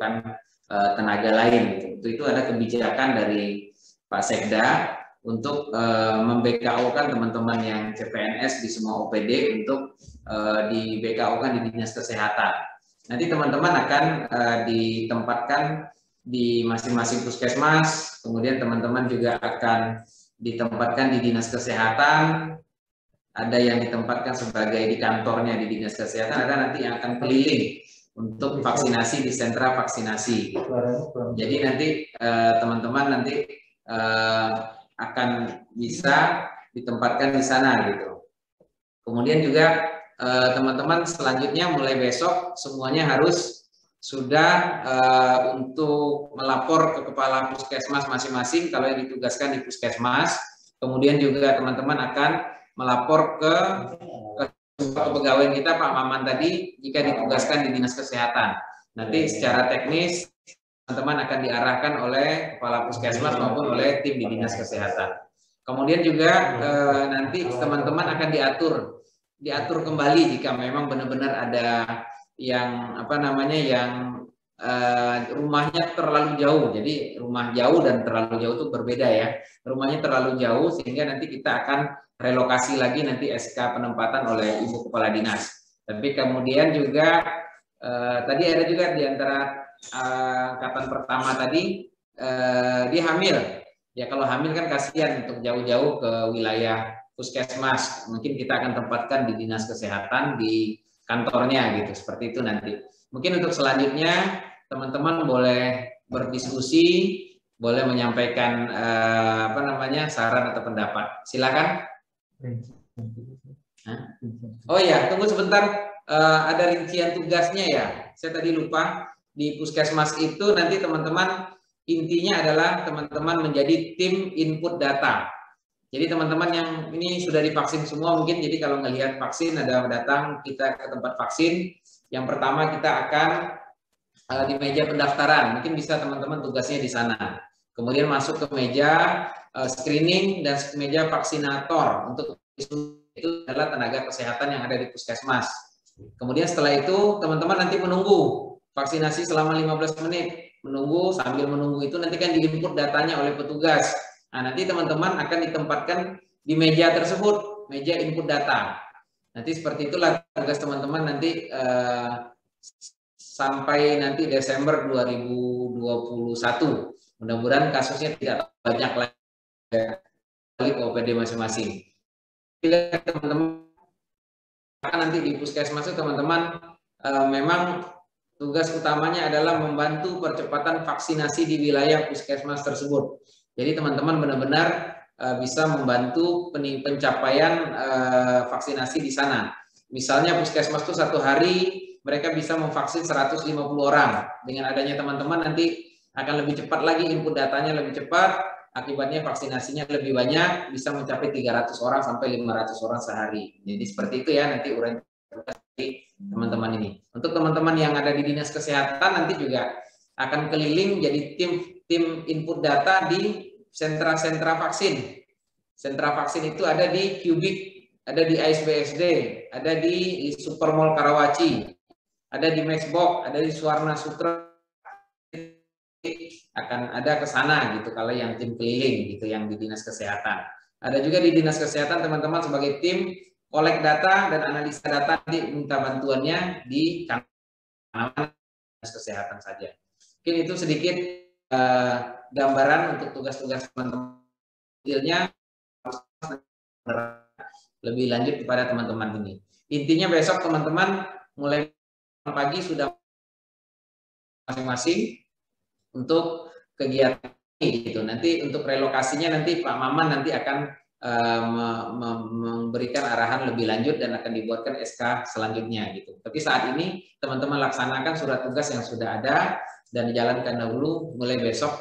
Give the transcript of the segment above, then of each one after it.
membutuhkan tenaga lain. Gitu. Itu ada kebijakan dari Pak Sekda untuk mem-BKO-kan teman-teman yang CPNS di semua OPD untuk di BKO-kan di Dinas Kesehatan. Nanti teman-teman akan ditempatkan di masing-masing puskesmas, kemudian teman-teman juga akan ditempatkan di Dinas Kesehatan, ada yang ditempatkan sebagai di kantornya di Dinas Kesehatan, ada nanti yang akan keliling untuk vaksinasi di sentra vaksinasi. Jadi nanti teman-teman nanti akan bisa ditempatkan di sana gitu. Kemudian juga teman-teman selanjutnya mulai besok semuanya harus sudah untuk melapor ke kepala puskesmas masing-masing kalau yang ditugaskan di puskesmas. Kemudian juga teman-teman akan melapor ke pegawai kita Pak Maman tadi jika ditugaskan di Dinas Kesehatan. Nanti secara teknis teman-teman akan diarahkan oleh kepala puskesmas maupun oleh tim di Dinas Kesehatan. Kemudian juga nanti teman-teman akan diatur kembali jika memang benar-benar ada yang yang rumahnya terlalu jauh. Jadi rumah jauh dan terlalu jauh itu berbeda ya. Rumahnya terlalu jauh sehingga nanti kita akan relokasi lagi nanti SK penempatan oleh Ibu Kepala Dinas. Tapi kemudian juga tadi ada juga di antara angkatan pertama tadi dia hamil. Ya kalau hamil kan kasihan untuk jauh-jauh ke wilayah puskesmas. Mungkin kita akan tempatkan di Dinas Kesehatan di kantornya gitu. Seperti itu nanti. Mungkin untuk selanjutnya teman-teman boleh berdiskusi, boleh menyampaikan saran atau pendapat. Silakan. Oh ya, tunggu sebentar. Ada rincian tugasnya ya. Saya tadi lupa. Di puskesmas itu nanti teman-teman intinya adalah teman-teman menjadi tim input data. Jadi teman-teman yang ini sudah divaksin semua mungkin, jadi kalau melihat vaksin ada datang kita ke tempat vaksin. Yang pertama kita akan di meja pendaftaran, mungkin bisa teman-teman tugasnya di sana. Kemudian masuk ke meja screening dan meja vaksinator. Untuk itu adalah tenaga kesehatan yang ada di puskesmas. Kemudian setelah itu teman-teman nanti menunggu vaksinasi selama 15 menit. Sambil menunggu itu nanti kan diinput datanya oleh petugas. Nah, nanti teman-teman akan ditempatkan di meja tersebut, meja input data. Nanti seperti itulah tugas teman-teman nanti sampai nanti Desember 2021. Mudah-mudahan kasusnya tidak banyak lagi ke OPD masing-masing. Teman-teman nanti di puskesmas itu teman-teman memang tugas utamanya adalah membantu percepatan vaksinasi di wilayah puskesmas tersebut. Jadi teman-teman benar-benar bisa membantu pencapaian vaksinasi di sana. Misalnya puskesmas itu satu hari mereka bisa memvaksin 150 orang. Dengan adanya teman-teman nanti akan lebih cepat lagi, input datanya lebih cepat, akibatnya vaksinasinya lebih banyak, bisa mencapai 300 orang sampai 500 orang sehari. Jadi seperti itu ya nanti uraian teman-teman ini. Untuk teman-teman yang ada di Dinas Kesehatan nanti juga akan keliling jadi tim input data di sentra-sentra vaksin. Sentra vaksin itu ada di Kubik, ada di ASBSD, ada di Supermall Karawaci, ada di Maxbox, ada di Suwarna Sutra. Akan ada ke sana gitu kalau yang tim keliling gitu yang di Dinas Kesehatan. Ada juga di Dinas Kesehatan teman-teman sebagai tim kolek data dan analisa data, minta bantuannya di kantor Dinas Kesehatan saja. Mungkin itu sedikit gambaran untuk tugas-tugas teman-teman. Detailnya lebih lanjut kepada teman-teman ini. Intinya besok teman-teman mulai pagi sudah masing-masing untuk kegiatan ini gitu. Nanti untuk relokasinya nanti Pak Maman nanti akan memberikan arahan lebih lanjut dan akan dibuatkan SK selanjutnya gitu. Tapi saat ini teman-teman laksanakan surat tugas yang sudah ada dan dijalankan dahulu mulai besok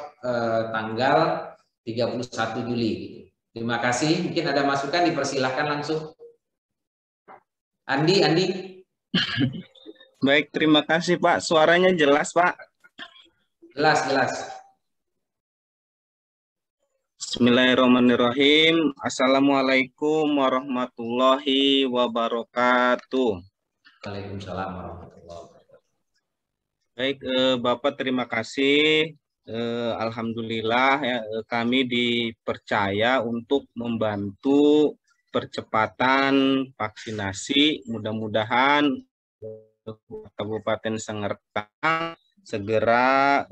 tanggal 31 Juli gitu. Terima kasih. Mungkin ada masukan dipersilahkan langsung. Andi. Baik, terima kasih Pak. Suaranya jelas Pak. Jelas. Bismillahirrahmanirrahim. Assalamualaikum warahmatullahi wabarakatuh. Waalaikumsalam warahmatullahi wabarakatuh. Baik, Bapak terima kasih. Alhamdulillah ya, kami dipercaya untuk membantu percepatan vaksinasi. Mudah-mudahan Kabupaten Sangertang segera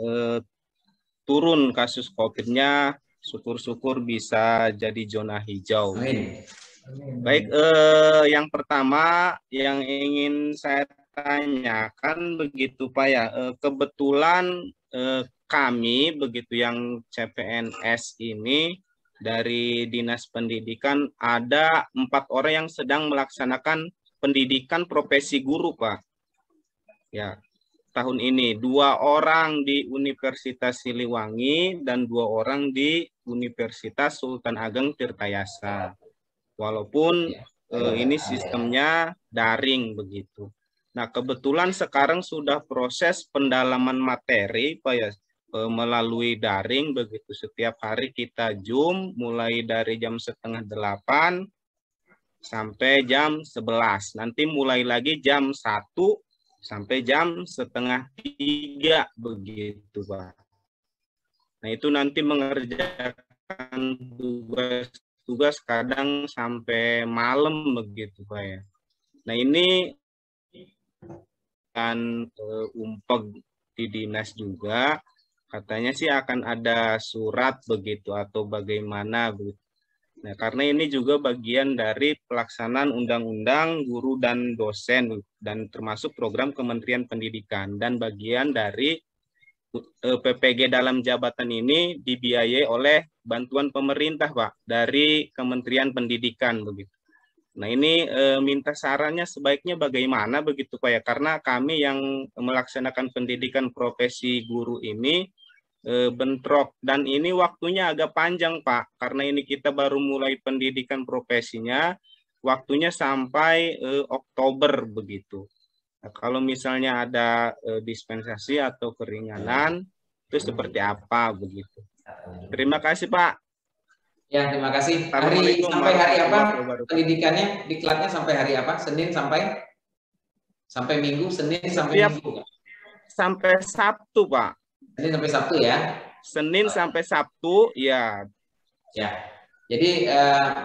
turun kasus COVID-nya. Syukur-syukur bisa jadi zona hijau. Amin. Baik, yang pertama yang ingin saya tanyakan begitu Pak ya, kebetulan kami begitu yang CPNS ini dari Dinas Pendidikan ada 4 orang yang sedang melaksanakan pendidikan profesi guru Pak. Ya, tahun ini 2 orang di Universitas Siliwangi dan 2 orang di Universitas Sultan Ageng Tirtayasa. Walaupun ini sistemnya daring begitu. Nah, kebetulan sekarang sudah proses pendalaman materi, Pak ya, melalui daring begitu. Setiap hari kita Zoom mulai dari jam 7:30 sampai jam 11. Nanti mulai lagi jam 1 sampai jam 2:30 begitu, Pak. Nah, itu nanti mengerjakan tugas kadang sampai malam begitu Pak ya. Nah ini kan umpeg di dinas juga katanya sih akan ada surat begitu atau bagaimana begitu. Nah karena ini juga bagian dari pelaksanaan undang-undang guru dan dosen dan termasuk program Kementerian Pendidikan dan bagian dari PPG dalam jabatan ini dibiayai oleh bantuan pemerintah Pak dari Kementerian Pendidikan begitu. Nah ini minta sarannya sebaiknya bagaimana begitu Pak ya, karena kami yang melaksanakan pendidikan profesi guru ini bentrok dan ini waktunya agak panjang Pak, karena ini kita baru mulai pendidikan profesinya, waktunya sampai Oktober begitu. Nah, kalau misalnya ada dispensasi atau keringanan itu seperti apa begitu. Terima kasih Pak. Ya, terima kasih. Assalamualaikum Sampai hari apa warahmatullahi wabarakatuh. pendidikannya? Diklatnya sampai hari apa? Senin sampai Minggu, Senin sampai Setiap Minggu. sampai Sabtu, Pak. Senin sampai Sabtu ya. Senin sampai Sabtu, ya. Ya. Jadi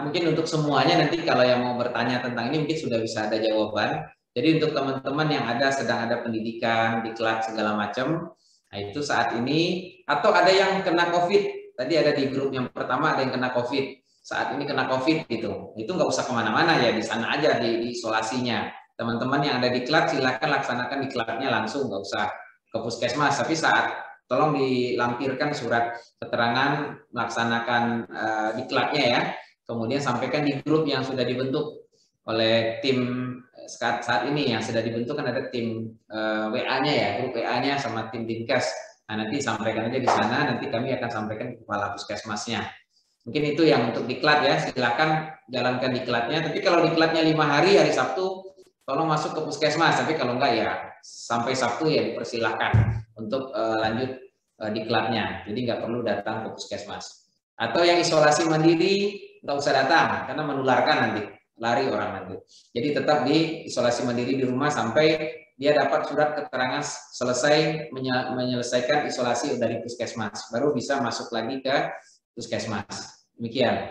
mungkin untuk semuanya nanti kalau yang mau bertanya tentang ini mungkin sudah bisa ada jawaban. Jadi untuk teman-teman yang sedang ada pendidikan, diklat segala macam, nah itu saat ini atau ada yang kena COVID. Tadi ada di grup yang pertama ada yang kena COVID. Saat ini kena COVID gitu. Itu nggak usah kemana-mana ya, di sana aja di isolasinya. Teman-teman yang ada di klat silakan laksanakan diklatnya langsung, nggak usah ke puskesmas. Tapi saat tolong dilampirkan surat keterangan melaksanakan diklatnya ya. Kemudian sampaikan di grup yang sudah dibentuk oleh tim saat ini yang sudah dibentuk kan ada tim WA-nya ya, grup WA-nya sama tim Dinkes. Nah, nanti sampaikan aja di sana, nanti kami akan sampaikan ke kepala puskesmasnya. Mungkin itu yang untuk diklat ya, silakan jalankan diklatnya. Tapi kalau diklatnya 5 hari, hari Sabtu, tolong masuk ke puskesmas. Tapi kalau enggak ya sampai Sabtu ya dipersilahkan untuk lanjut diklatnya. Jadi nggak perlu datang ke puskesmas. Atau yang isolasi mandiri nggak usah datang karena menularkan nanti, lari orang nanti. Jadi tetap di isolasi mandiri di rumah sampai dia dapat surat keterangan selesai menyelesaikan isolasi dari puskesmas, baru bisa masuk lagi ke puskesmas. Demikian.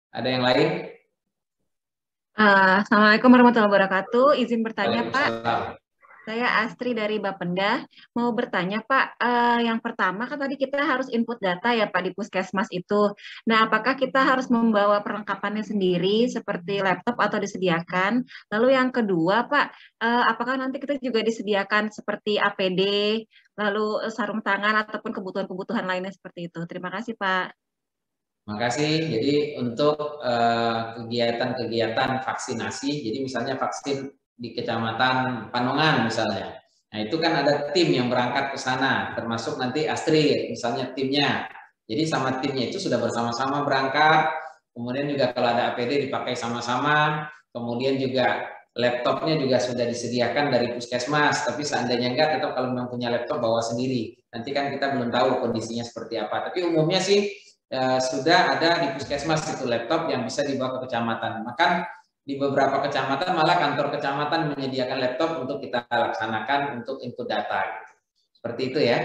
Ada yang lain? Assalamualaikum warahmatullahi wabarakatuh. Izin bertanya Pak. Saya Astri dari Bapenda. Mau bertanya Pak, yang pertama kan tadi kita harus input data ya Pak di puskesmas itu. Nah, apakah kita harus membawa perlengkapannya sendiri seperti laptop atau disediakan? Lalu yang kedua Pak, apakah nanti kita juga disediakan seperti APD, lalu sarung tangan ataupun kebutuhan-kebutuhan lainnya seperti itu? Terima kasih Pak. Terima kasih. Jadi untuk kegiatan-kegiatan vaksinasi, jadi misalnya vaksin di Kecamatan Panongan misalnya. Nah, itu kan ada tim yang berangkat ke sana, termasuk nanti Astri misalnya timnya. Jadi sama timnya itu sudah bersama-sama berangkat, kemudian juga kalau ada APD dipakai sama-sama, kemudian juga laptopnya juga sudah disediakan dari puskesmas, tapi seandainya enggak, tetap kalau memang punya laptop bawa sendiri. Nanti kan kita belum tahu kondisinya seperti apa, tapi umumnya sih sudah ada di puskesmas itu laptop yang bisa dibawa ke kecamatan. Maka di beberapa kecamatan malah kantor kecamatan menyediakan laptop untuk kita laksanakan untuk input data. Seperti itu ya.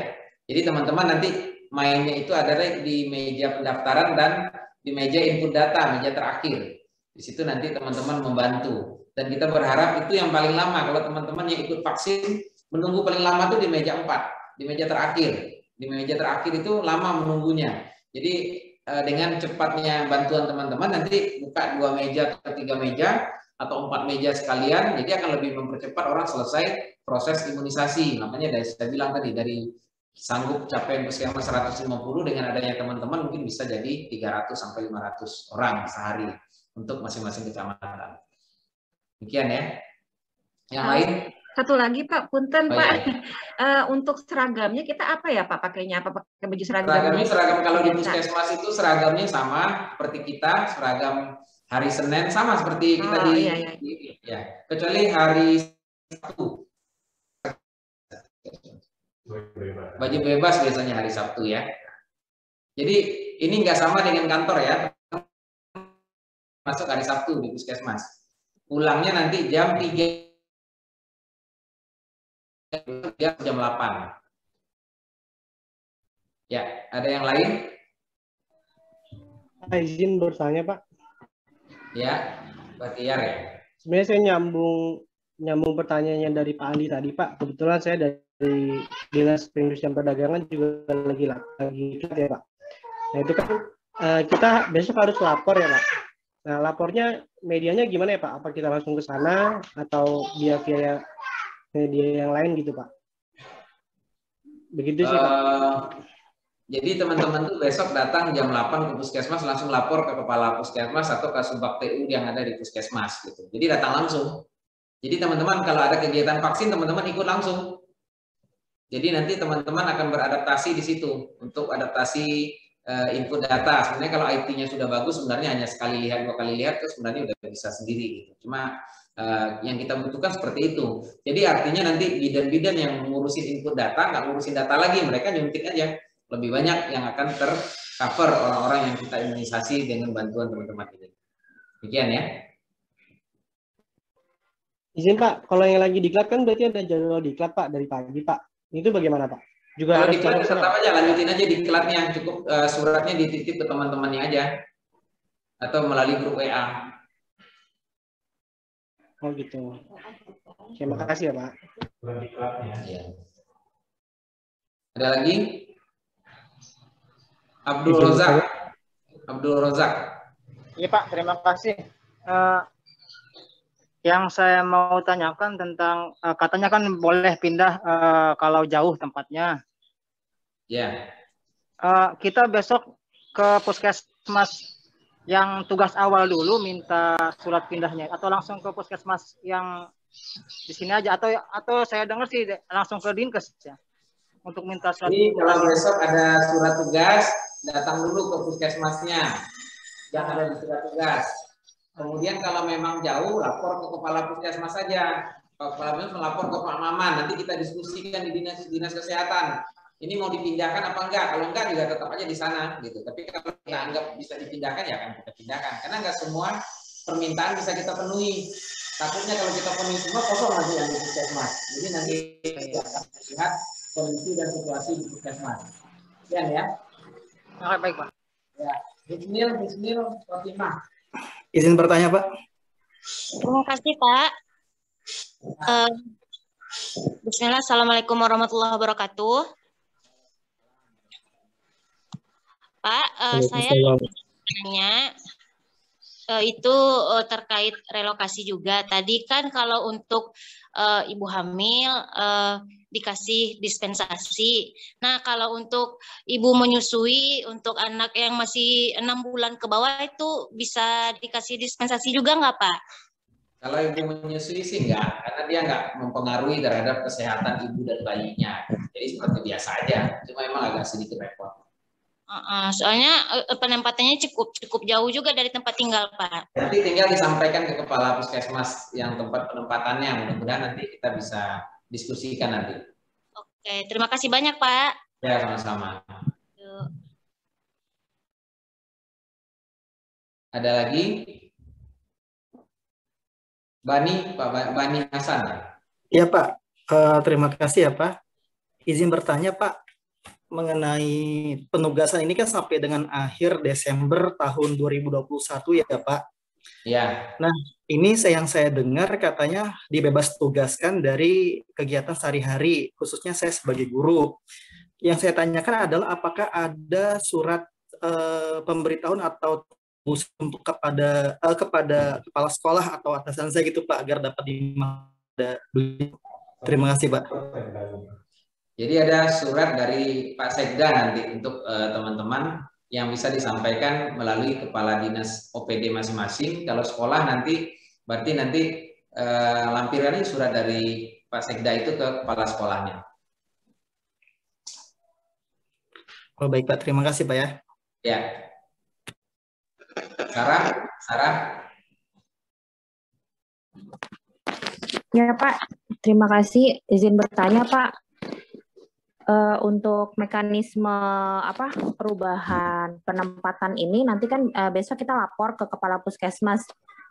Jadi teman-teman nanti mainnya itu adalah di meja pendaftaran dan di meja input data, meja terakhir. Di situ nanti teman-teman membantu. Dan kita berharap itu yang paling lama. Kalau teman-teman yang ikut vaksin, menunggu paling lama itu di meja 4, di meja terakhir. Di meja terakhir itu lama menunggunya. Jadi dengan cepatnya bantuan teman-teman nanti buka 2 meja atau 3 meja atau 4 meja sekalian, jadi akan lebih mempercepat orang selesai proses imunisasi. Makanya dari saya bilang tadi, dari sanggup capai puskesmas 150 dengan adanya teman-teman mungkin bisa jadi 300 sampai 500 orang sehari untuk masing-masing kecamatan. Demikian ya. Yang lain? Satu lagi Pak, punten Pak. Ya. Untuk seragamnya kita apa ya Pak pakainya? Apa pakai baju seragam? Seragam kalau di puskesmas itu seragamnya sama seperti kita, seragam hari Senin sama seperti kita ya. Kecuali hari Sabtu. Baju bebas biasanya hari Sabtu ya. Jadi ini nggak sama dengan kantor ya. Masuk hari Sabtu di puskesmas. Pulangnya nanti jam 3. Jam 8. Ya, ada yang lain? Izin bertanya, Pak. Ya, Pak Tiar ya. Sebenarnya saya nyambung pertanyaannya dari Pak Andi tadi, Pak. Kebetulan saya dari Dinas Perindustrian Perdagangan juga lagi ikut ya, Pak. Nah, itu kan kita besok harus lapor ya, Pak. Nah, lapornya medianya gimana ya, Pak? Apa kita langsung ke sana atau via media yang lain gitu, Pak? Begitu sih, Pak. Jadi teman-teman tuh besok datang jam 8 ke puskesmas, langsung lapor ke kepala puskesmas atau ke Subak TU yang ada di puskesmas gitu. Jadi datang langsung. Jadi teman-teman kalau ada kegiatan vaksin, teman-teman ikut langsung. Jadi nanti teman-teman akan beradaptasi di situ untuk adaptasi input data. Sebenarnya kalau IT-nya sudah bagus, sebenarnya hanya sekali lihat, 2 kali lihat, terus sebenarnya udah bisa sendiri gitu. Cuma yang kita butuhkan seperti itu. Jadi artinya nanti bidan-bidan yang ngurusin input data, nggak ngurusin data lagi, mereka nyuntik aja. Lebih banyak yang akan tercover orang-orang yang kita imunisasi dengan bantuan teman-teman ini. Demikian ya. Izin Pak, kalau yang lagi diklat kan berarti ada jadwal diklat Pak dari pagi Pak. Itu bagaimana Pak? Juga kalau diklat tetap aja lanjutin aja diklatnya, cukup suratnya dititip ke teman-temannya aja atau melalui grup WA. Oh gitu. Terima kasih ya Pak. Ya. Ada lagi? Abdul Rozak. Iya Pak, terima kasih. Yang saya mau tanyakan tentang katanya kan boleh pindah kalau jauh tempatnya. Ya. Kita besok ke puskesmas yang tugas awal dulu minta surat pindahnya atau langsung ke puskesmas yang di sini aja atau saya dengar sih langsung ke Dinkes ya untuk minta surat. Jadi kalau besok ada surat tugas datang dulu ke puskesmasnya yang ada di surat tugas. Kemudian kalau memang jauh lapor ke kepala puskesmas saja. Kepala puskesmas melapor ke Pak Maman. Nanti kita diskusikan di dinas kesehatan. Ini mau dipindahkan apa enggak? Kalau enggak juga tetap aja di sana gitu. Tapi kalau kita anggap bisa dipindahkan ya akan kita pindahkan. Karena enggak semua permintaan bisa kita penuhi. Takutnya kalau kita penuhi semua kosong nanti yang di puskesmas. Jadi nanti kita akan lihat kondisi dan situasi di puskesmas. Sekian ya. Oke, baik Pak. Ya, Bismil, Fatimah. Izin bertanya Pak. Terima kasih Pak. Bismillah, Assalamualaikum warahmatullahi wabarakatuh. Pak, saya tanya itu terkait relokasi juga. Tadi kan kalau untuk ibu hamil dikasih dispensasi. Nah, kalau untuk ibu menyusui untuk anak yang masih 6 bulan ke bawah itu bisa dikasih dispensasi juga nggak Pak? Kalau ibu menyusui sih enggak, karena dia enggak mempengaruhi terhadap kesehatan ibu dan bayinya. Jadi seperti biasa aja, cuma emang agak sedikit repot. Soalnya penempatannya cukup jauh juga dari tempat tinggal Pak. Nanti tinggal disampaikan ke kepala puskesmas yang tempat penempatannya. Mudah-mudahan nanti kita bisa diskusikan nanti. Oke, terima kasih banyak Pak. Ya, sama-sama. Ada lagi? Pak Bani Hasan. Ya Pak, terima kasih ya Pak. Izin bertanya Pak, mengenai penugasan ini kan sampai dengan akhir Desember tahun 2021 ya Pak. Ya. Nah, ini yang saya dengar katanya dibebas tugaskan dari kegiatan sehari-hari, khususnya saya sebagai guru. Yang saya tanyakan adalah apakah ada surat pemberitahuan atau untuk kepada kepala sekolah atau atasan saya gitu Pak, agar dapat Terima kasih Pak. Jadi ada surat dari Pak Sekda nanti untuk teman-teman yang bisa disampaikan melalui kepala dinas OPD masing-masing. Kalau sekolah nanti berarti nanti lampirannya surat dari Pak Sekda itu ke kepala sekolahnya. Oh baik Pak, terima kasih Pak ya. Ya. Sarah. Ya Pak, terima kasih. Izin bertanya Pak, untuk mekanisme perubahan penempatan ini nanti kan besok kita lapor ke Kepala Puskesmas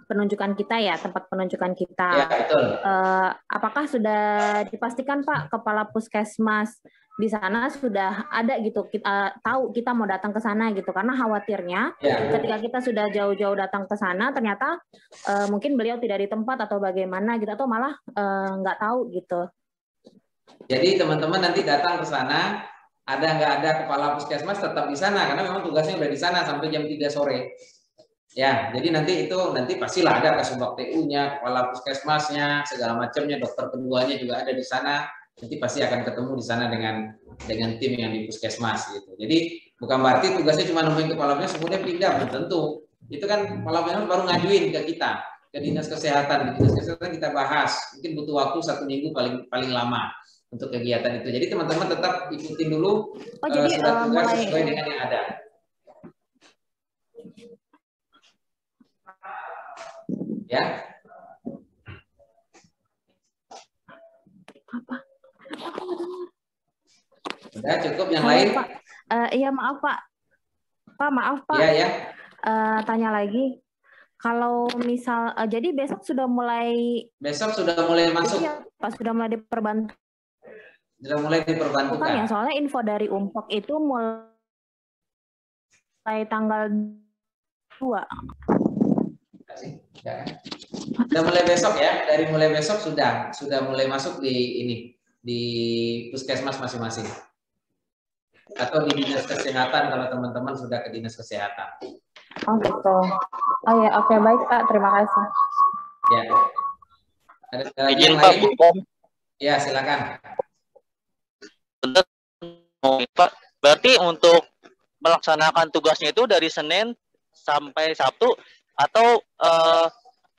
penunjukan kita ya, tempat penunjukan kita. Ya, betul. Apakah sudah dipastikan Pak Kepala Puskesmas di sana sudah ada gitu, kita tahu kita mau datang ke sana gitu, karena khawatirnya ketika kita sudah jauh-jauh datang ke sana ternyata mungkin beliau tidak di tempat atau bagaimana gitu, atau malah nggak tahu gitu. Jadi teman-teman nanti datang ke sana, ada nggak ada kepala puskesmas tetap di sana karena memang tugasnya udah di sana sampai jam 3 sore. Ya, jadi nanti pastilah ada kasubag TU-nya, kepala puskesmasnya, segala macamnya, dokter keduanya juga ada di sana. Nanti pasti akan ketemu di sana dengan tim yang di puskesmas gitu. Jadi bukan berarti tugasnya cuma nemuin kepala puskesmas kemudian pindah, belum tentu. Itu kan kepala puskesmas baru ngajuin ke kita, ke dinas kesehatan. Di dinas kesehatan kita bahas, mungkin butuh waktu 1 minggu paling lama untuk kegiatan itu. Jadi teman-teman tetap ikutin dulu surat tugas sesuai dengan yang ada. Ya. Sudah cukup yang lain? Pak. Iya maaf Pak. Maaf Pak. Iya ya. Tanya lagi. Kalau misal jadi besok sudah mulai masuk. Iya, Pak, sudah mulai diperbantu. Sudah mulai diperbantukan. Bukan ya, soalnya info dari Umpok itu mulai tanggal 2. Sudah mulai besok ya, dari mulai besok sudah mulai masuk di puskesmas masing-masing. Atau di dinas kesehatan kalau teman-teman sudah ke dinas kesehatan. Oh gitu. Oh ya, oke baik Pak, terima kasih. Ya. Ada izin yang Pak, lain? Ya, silakan. Pak, berarti untuk melaksanakan tugasnya itu dari Senin sampai Sabtu atau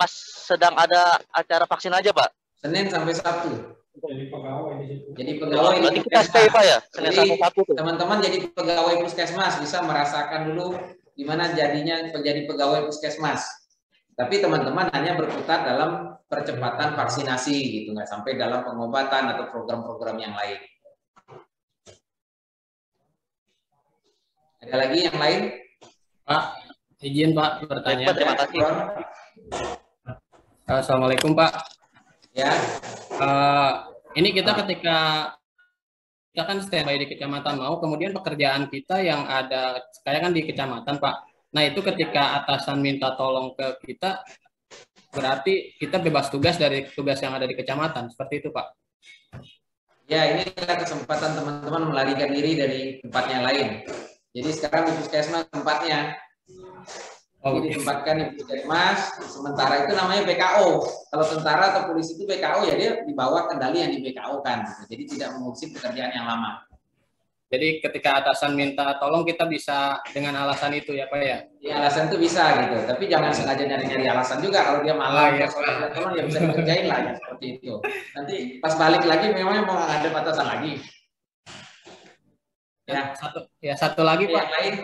pas sedang ada acara vaksin aja Pak? Senin sampai Sabtu. Jadi pegawai. Berarti kita stay Pak ya, Senin sampai Sabtu. Teman-teman jadi pegawai puskesmas bisa merasakan dulu gimana jadinya menjadi pegawai puskesmas. Tapi teman-teman hanya berkutat dalam percepatan vaksinasi gitu, nggak sampai dalam pengobatan atau program-program yang lain. Ada lagi yang lain? Pak, izin Pak bertanya. Pak, terima kasih. Assalamualaikum Pak. Ya. Ini kita ketika kita kan standby di Kecamatan Mau, kemudian pekerjaan kita yang ada kayak kan di kecamatan Pak. Nah itu ketika atasan minta tolong ke kita, berarti kita bebas tugas dari tugas yang ada di kecamatan, seperti itu Pak. Ya, ini adalah kesempatan teman-teman melarikan diri dari tempatnya lain. Jadi sekarang di puskesmas tempatnya. Jadi ditempatkan di puskesmas, sementara itu namanya BKO. Kalau tentara atau polisi itu BKO ya dia dibawa kendali yang di BKO kan. Jadi tidak mengurusi pekerjaan yang lama. Jadi ketika atasan minta tolong kita bisa dengan alasan itu ya Pak ya? Ya alasan itu bisa gitu, tapi jangan sengaja nyari-nyari alasan juga. Kalau dia malah tolong ya bisa dikerjain lah ya, seperti itu. Nanti pas balik lagi memang mau ada batasan lagi. Ya satu lagi Pak. Yang lain?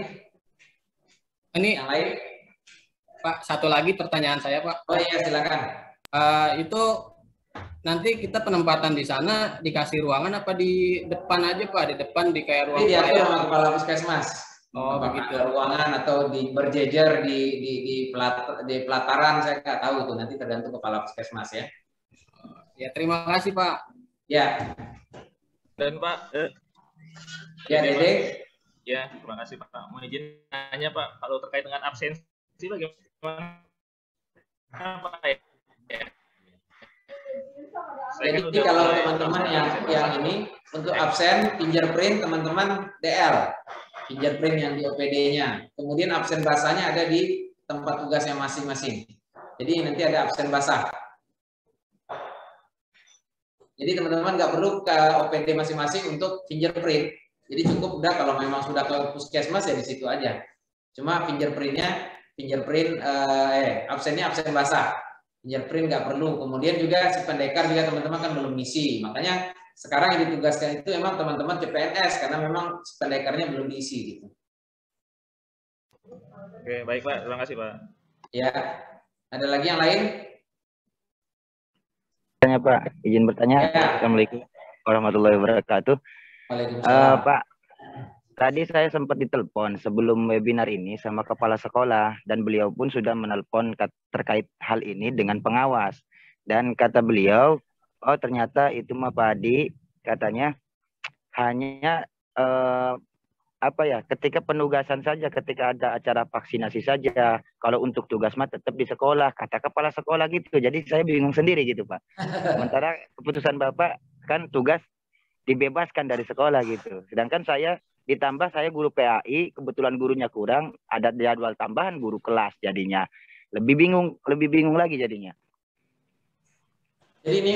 Ini yang lain? Pak, satu lagi pertanyaan saya Pak. Oh iya silakan. Itu nanti kita penempatan di sana dikasih ruangan apa di depan aja Pak? Di depan di kayak ruang. Ini diatur sama kepala puskesmas. Oh, apakah begitu. ada ruangan atau berjejer di pelataran, saya nggak tahu itu, nanti tergantung kepala puskesmas ya. Ya, terima kasih Pak. Ya. Dan Pak, Ya, Dede. Ya, terima kasih Pak. Mau izin nanya Pak, kalau terkait dengan absensi bagaimana Pak ya? Jadi kalau teman-teman yang ini untuk absen fingerprint teman-teman DL, fingerprint yang di OPD-nya. Kemudian absen basahnya ada di tempat tugasnya masing-masing. Jadi nanti ada absen basah. Jadi teman-teman nggak perlu ke OPD masing-masing untuk fingerprint. Jadi cukup udah kalau memang sudah ke puskesmas ya di situ aja. Cuma absennya absen basah. Fingerprint nggak perlu. Kemudian juga si pendekar juga teman-teman kan belum ngisi. Makanya sekarang yang ditugaskan itu memang teman-teman CPNS karena memang si pendekarnya belum diisi gitu. Oke, baik Pak. Terima kasih Pak. Ya. Ada lagi yang lain? Tanya Pak, izin bertanya. Ya. Assalamualaikum warahmatullahi wabarakatuh. Waalaikumsalam. Pak, tadi saya sempat ditelepon sebelum webinar ini sama kepala sekolah dan beliau pun sudah menelpon terkait hal ini dengan pengawas. Dan kata beliau, oh ternyata itu mah Pak Adi, katanya hanya ketika penugasan saja, ketika ada acara vaksinasi saja. Kalau untuk tugas mah tetap di sekolah, kata kepala sekolah gitu. Jadi saya bingung sendiri gitu Pak. Sementara keputusan Bapak kan tugas dibebaskan dari sekolah gitu. Sedangkan saya ditambah saya guru PAI, kebetulan gurunya kurang, ada jadwal tambahan guru kelas jadinya. Lebih bingung lagi jadinya. Jadi ini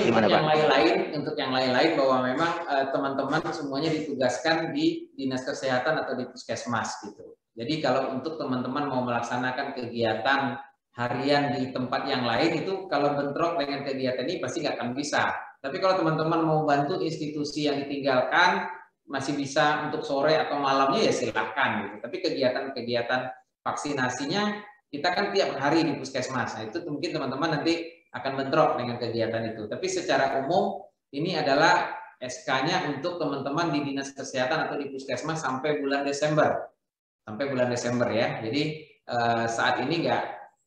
untuk yang lain-lain bahwa memang teman-teman semuanya ditugaskan di dinas kesehatan atau di puskesmas gitu. Jadi kalau untuk teman-teman mau melaksanakan kegiatan harian di tempat yang lain itu kalau bentrok dengan kegiatan ini pasti nggak akan bisa. Tapi kalau teman-teman mau bantu institusi yang ditinggalkan masih bisa untuk sore atau malamnya ya silahkan gitu. Tapi kegiatan-kegiatan vaksinasinya kita kan tiap hari di puskesmas. Nah, itu mungkin teman-teman nanti akan bentrok dengan kegiatan itu. Tapi secara umum ini adalah SK-nya untuk teman-teman di dinas kesehatan atau di puskesmas sampai bulan Desember. Sampai bulan Desember ya. Jadi saat ini nggak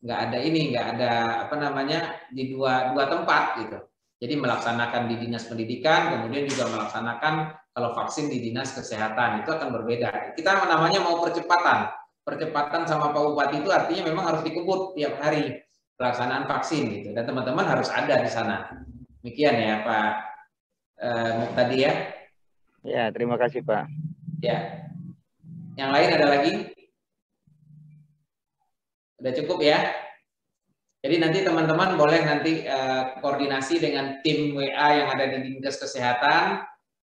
ada di dua tempat gitu. Jadi melaksanakan di dinas pendidikan, kemudian juga melaksanakan kalau vaksin di dinas kesehatan itu akan berbeda. Kita namanya mau percepatan. Percepatan sama Pak Bupati itu artinya memang harus dikebut tiap hari pelaksanaan vaksin gitu, dan teman-teman harus ada di sana. Demikian ya Pak Muqtadi ya. Ya, terima kasih Pak. Ya. Yang lain ada lagi? Udah cukup ya? Jadi nanti teman-teman boleh nanti koordinasi dengan tim WA yang ada di dinas kesehatan.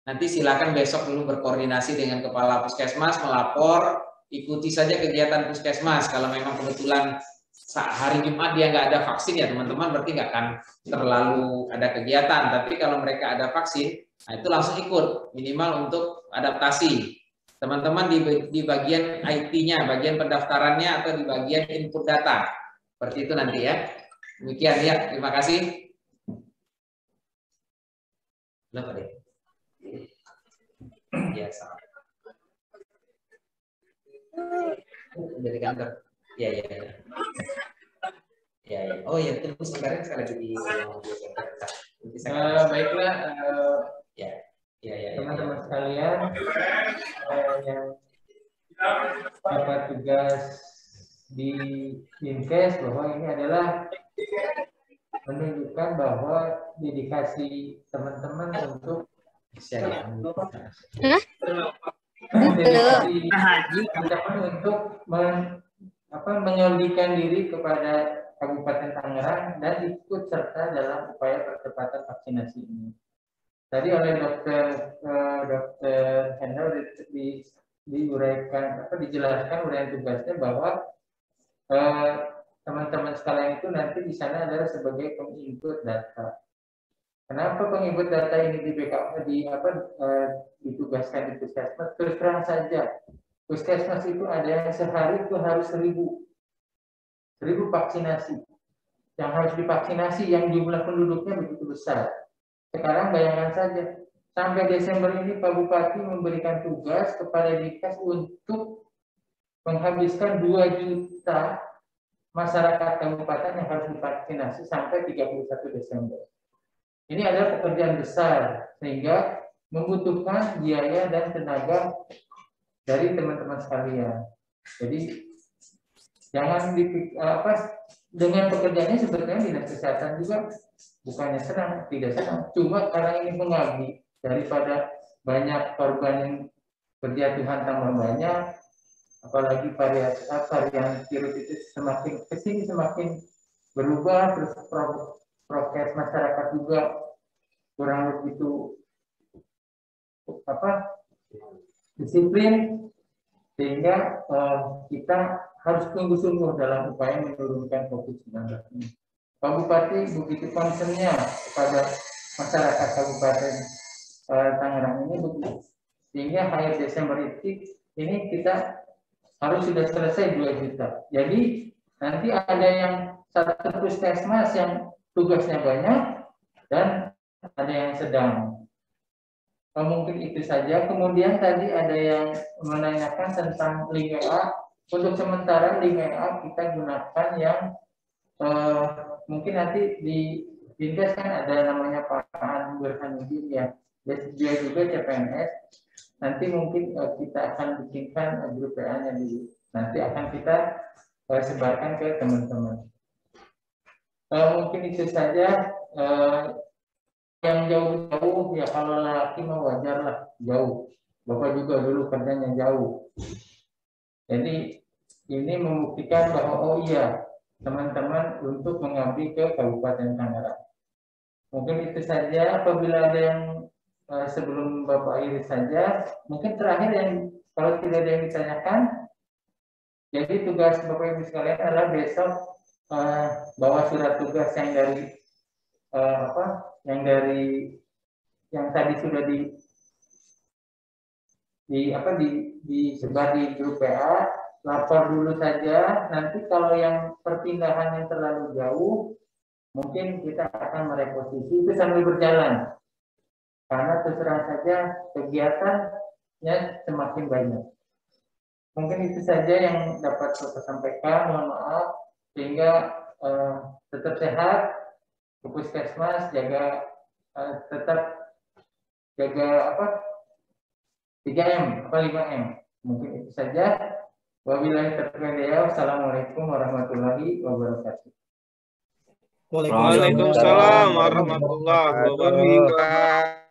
Nanti silakan besok dulu berkoordinasi dengan kepala puskesmas, melapor, ikuti saja kegiatan puskesmas. Kalau memang kebetulan hari Jumat dia nggak ada vaksin ya teman-teman berarti nggak akan terlalu ada kegiatan. Tapi kalau mereka ada vaksin, nah itu langsung ikut minimal untuk adaptasi. Teman-teman di bagian IT-nya, bagian pendaftarannya atau di bagian input data. Seperti itu nanti ya. Demikian ya, terima kasih. Kenapa deh? Ya, sama. Dari kantor. Ya. Oh ya, tunggu sebentar saya lagi di. Baiklah. Ya. Teman-teman sekalian yang dapat tugas di Dinkes bahwa ini adalah menunjukkan bahwa dedikasi teman-teman untuk dedikasi teman-teman untuk menyolidkan diri kepada Kabupaten Tangerang dan ikut serta dalam upaya percepatan vaksinasi ini. Tadi oleh Dr. Hendra dijelaskan uraian tugasnya bahwa teman-teman sekalian itu nanti di sana adalah sebagai penginput data. Kenapa penginput data ini ditugaskan di puskesmas? Terus terang saja, puskesmas itu ada yang sehari itu harus 1000 vaksinasi. Yang harus divaksinasi yang jumlah penduduknya begitu besar. Sekarang bayangkan saja, sampai Desember ini Pak Bupati memberikan tugas kepada Dinkes untuk menghabiskan 2 juta masyarakat kabupaten yang harus divaksinasi sampai 31 Desember. Ini adalah pekerjaan besar sehingga membutuhkan biaya dan tenaga dari teman-teman sekalian. Jadi jangan dengan pekerjaannya sebetulnya dinas kesehatan juga bukannya senang, tidak senang. Cuma karena ini mengabdi daripada banyak korban yang berjatuhan tambah banyak, apalagi varian virus itu semakin kesini semakin berubah, terus prokes masyarakat juga kurang begitu disiplin, sehingga kita harus sungguh-sungguh dalam upaya menurunkan COVID-19 ini. Pak Bupati begitu concernnya kepada masyarakat Kabupaten Tangerang ini begitu, sehingga akhir Desember ini kita harus sudah selesai 2 juta. Jadi nanti ada yang satu puskesmas yang tugasnya banyak dan ada yang sedang. Mungkin itu saja. Kemudian tadi ada yang menanyakan tentang link WA. Untuk sementara link WA kita gunakan yang mungkin nanti di Dinkes kan ada namanya Pak Burhanuddin ya. Dia juga CPNS. Nanti mungkin kita akan bikinkan grup WA-nya dulu. Nanti akan kita sebarkan ke teman-teman. Mungkin itu saja. Yang jauh-jauh ya kalau laki mau wajar lah jauh. Bapak juga dulu kerjanya jauh. Jadi ini membuktikan bahwa oh iya teman-teman untuk mengabdi ke Kabupaten Tangerang. Mungkin itu saja. Apabila ada yang sebelum Bapak akhiri saja, mungkin terakhir yang kalau tidak ada yang ditanyakan, jadi tugas Bapak Ibu sekalian adalah besok bawa surat tugas yang dari yang tadi sudah disebar di grup PA, lapor dulu saja. Nanti kalau yang perpindahan yang terlalu jauh, mungkin kita akan mereposisi itu sambil berjalan. Karena terserah saja kegiatannya semakin banyak. Mungkin itu saja yang dapat saya sampaikan. Mohon maaf, sehingga tetap sehat. Puskesmas tetap jaga 3M 5M. Mungkin itu saja. Wabillahi taufiq wal hidayah. Wassalamualaikum warahmatullahi wabarakatuh. Waalaikumsalam warahmatullahi wabarakatuh.